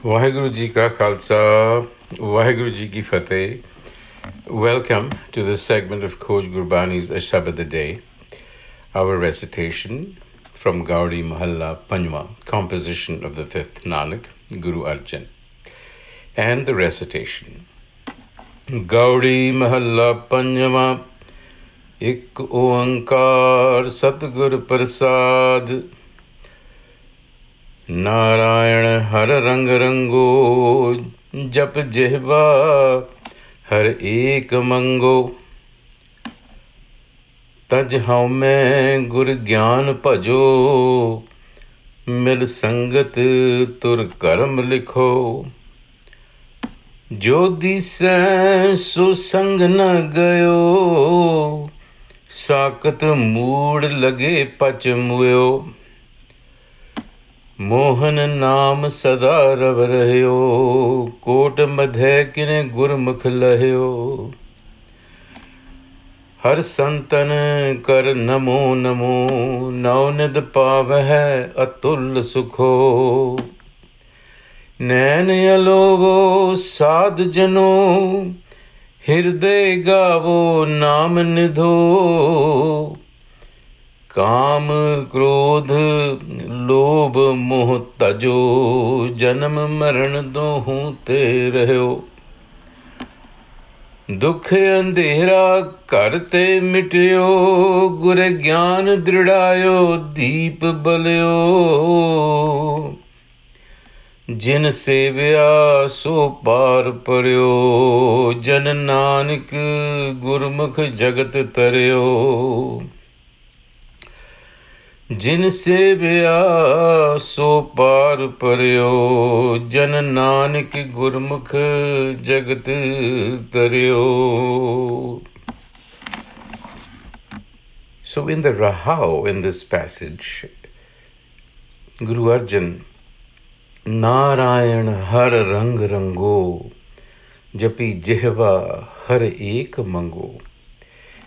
Waheguru Ji Ka Khalsa, Waheguru Ji Ki Fateh. Welcome to this segment of Khoj Gurbani's a-sabad-a-day, our recitation from Gaudi Mahalla Panjwa, composition of the fifth Nanak, Guru Arjan. And the recitation. Gaudi Mahalla Panjwa, Ik Oankar Satgur Prasad, Narayan Har Rango, Jap Jihva Har ek mango. Taj haume gur gyan bhajo, mil sangat tur karam likho. Jo disai so sang na gayo, sakat mood lage pach muyo. Mohan नाम सदा रव रहयो, coat मधे किने गुरमुख लहयो. हर संतन कर नमो नमो, नवनिध पावह अतुल सुखो. नैन अलोवो साध जनो, हृदय गावो नाम निधो. काम क्रोध लोभ मोह तजो, जन्म मरण दोहूं ते रहो. दुख अंधेरा करते मिटयो, गुर ज्ञान दृढ़ायो दीप बलियो. जिन सेव्या सो पार पर्यो, जन नानक गुरमुख जगत तरयो. जिन सेव्या सो पार पर्यो, जन नानक गुरमुख जगत तरयो. So in the Rahau, in this passage, Guru Arjan, Narayan Har Rang Rango, Japi Jihva Har Ek Mango.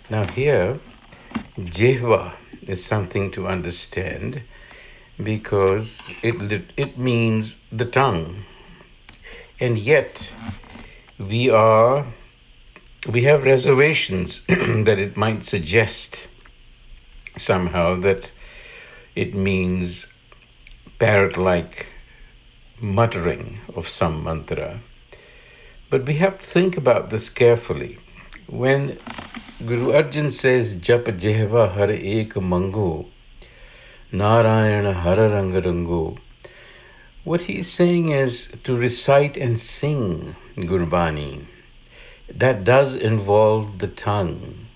Now here, Jihva is something to understand because it means the tongue, and yet we have reservations that it might suggest somehow that it means parrot-like muttering of some mantra. But we have to think about this carefully. When Guru Arjan says, Jap Jehva Har Ek Mango, Narayan Har Rang Rango, what he's saying is to recite and sing Gurbani. That does involve the tongue,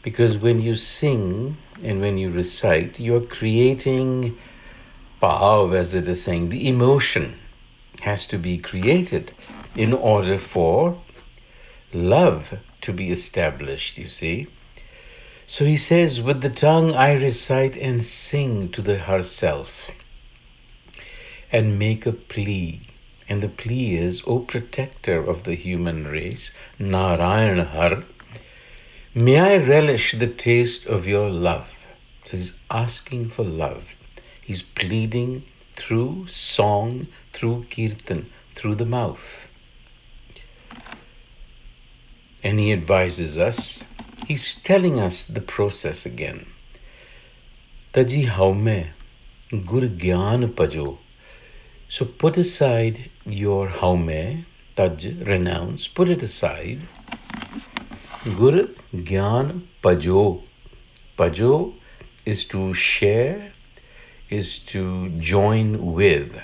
because when you sing and when you recite, you're creating bhav, as it is saying. The emotion has to be created in order for love to be established, you see. So he says, with the tongue I recite and sing to the herself and make a plea. And the plea is, O protector of the human race, Narayan Har, may I relish the taste of your love. So he's asking for love. He's pleading through song, through kirtan, through the mouth. And he advises us, he's telling us the process again. Taji haume gur gyan pajo. So put aside your haume, taj, renounce, put it aside. Gur gyan pajo. Pajo is to share, is to join with.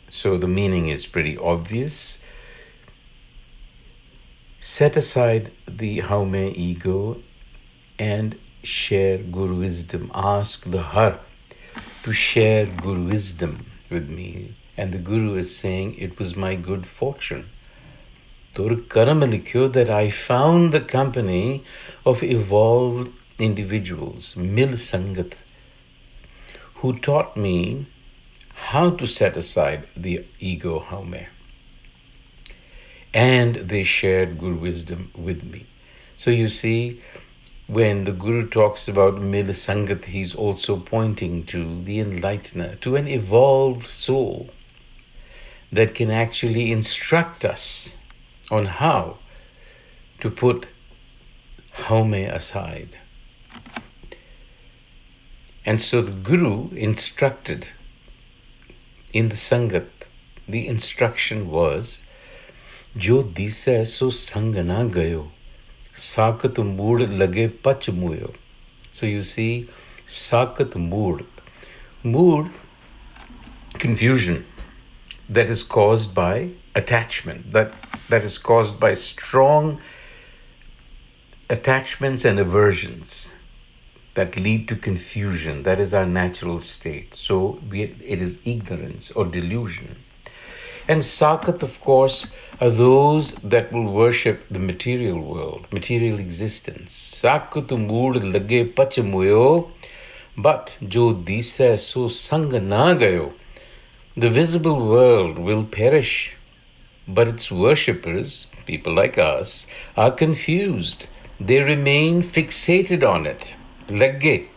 So the meaning is pretty obvious. Set aside the haume ego and share Guru wisdom. Ask the Har to share Guru wisdom with me. And the Guru is saying, it was my good fortune, Tur karam likhyo, that I found the company of evolved individuals, mil sangat, who taught me how to set aside the ego haume. And they shared Guru wisdom with me. So you see, when the Guru talks about Mil Sangat, he's also pointing to the enlightener, to an evolved soul that can actually instruct us on how to put haume aside. And so the Guru instructed in the Sangat, the instruction was, Jo disa so sang na gayo, sakat mood lage pach muyo. So you see, sakat mood, confusion that is caused by attachment, that is caused by strong attachments and aversions that lead to confusion. That is our natural state. So it is ignorance or delusion. And sakat, of course, are those that will worship the material world, material existence. Sakat mood lage pach muyo, but jo disa so sang na gayo. The visible world will perish, but its worshippers, people like us, are confused. They remain fixated on it. Lagge,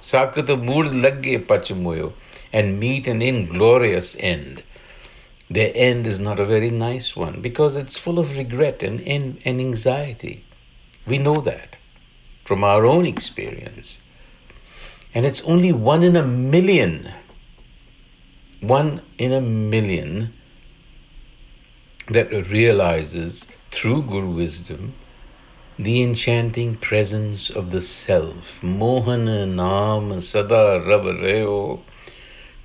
sakata mood lagge pachamoyo, and meet an inglorious end. Their end is not a very nice one because it's full of regret and anxiety. We know that from our own experience. And it's only one in a million that realizes through Guru wisdom the enchanting presence of the self. Mohan naam sada rab reo,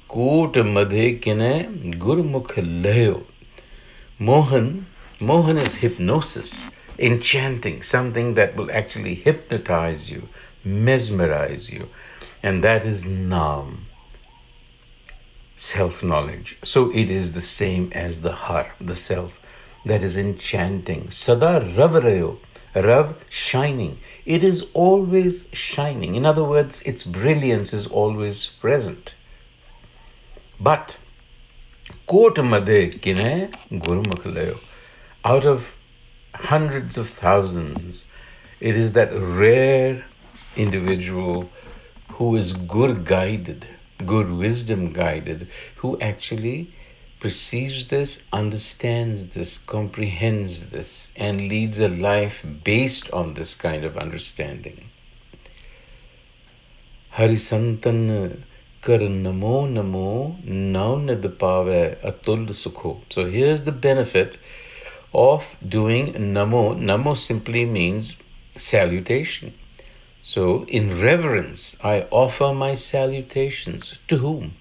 koot madhe kine gurmukh leo. Mohan is hypnosis, enchanting, something that will actually hypnotize you, mesmerize you, and that is naam, self-knowledge. So it is the same as the har, the self, that is enchanting. Sada rav reo, rav, shining. It is always shining. In other words, its brilliance is always present. But kot madhe kine gurmukh leo. Out of hundreds of thousands, it is that rare individual who is gur guided, good wisdom guided, who actually perceives this, understands this, comprehends this, and leads a life based on this kind of understanding. Hari Santan kar namo namo naunad pave atul sukho. So here's the benefit of doing namo. Namo simply means salutation. So in reverence, I offer my salutations. To whom?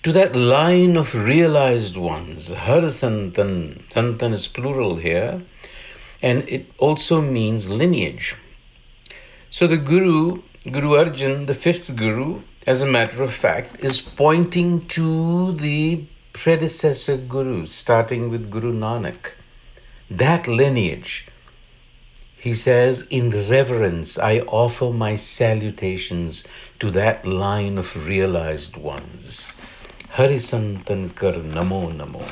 To that line of realized ones. Har Santan. Santan is plural here. And it also means lineage. So the Guru Arjan, the fifth Guru, as a matter of fact, is pointing to the predecessor Gurus, starting with Guru Nanak. That lineage. He says, in reverence, I offer my salutations to that line of realized ones. Hari Santan kar namo namo.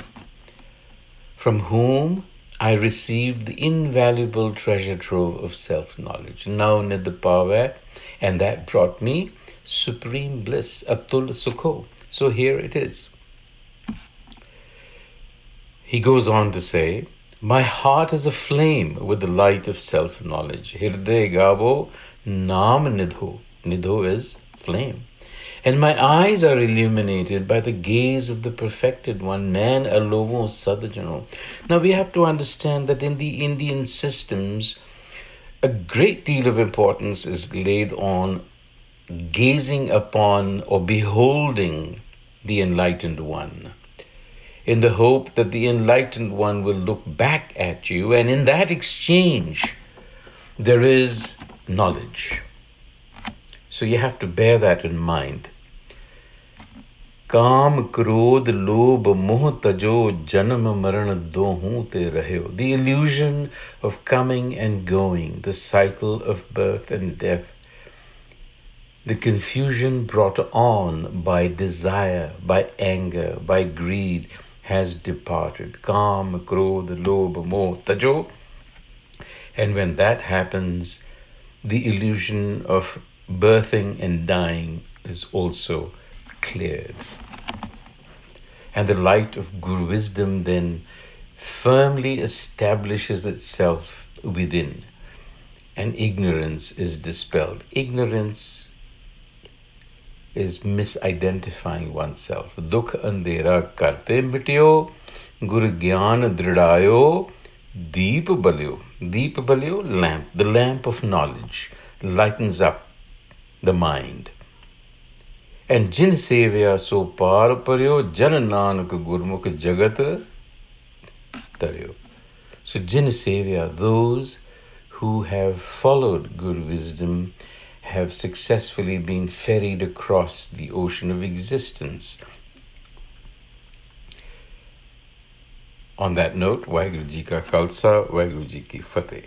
From whom I received the invaluable treasure trove of self-knowledge. Now nidapave, and that brought me supreme bliss, atul sukho. So here it is. He goes on to say, my heart is aflame with the light of self-knowledge. Hirde gavo naam nidho. Nidho is flame. And my eyes are illuminated by the gaze of the perfected one, Nan alovo sadhajano. Now we have to understand that in the Indian systems, a great deal of importance is laid on gazing upon or beholding the enlightened one, in the hope that the enlightened one will look back at you, and in that exchange, there is knowledge. So you have to bear that in mind. Kam, krodh, lobh, moh, tajo, janam, maran, dohu te raheo. The illusion of coming and going, the cycle of birth and death, the confusion brought on by desire, by anger, by greed, has departed. Kam, krodh, lobh, moh, tajo. And when that happens, the illusion of birthing and dying is also cleared. And the light of Guru wisdom then firmly establishes itself within, and ignorance is dispelled. Ignorance is misidentifying oneself. Dukh andhera karte mityo, Guru Gyan Dridayo, Deep Balyo. Deep Balyo, lamp. The lamp of knowledge lightens up the mind. And Jin Sevya so par paryo, Jan Nanak Gurmukh Jagat taryo. So Jin Sevya, those who have followed Guru wisdom, have successfully been ferried across the ocean of existence. On that note, Waheguru Ji Ka Khalsa, Waheguru Ji Ki Fateh.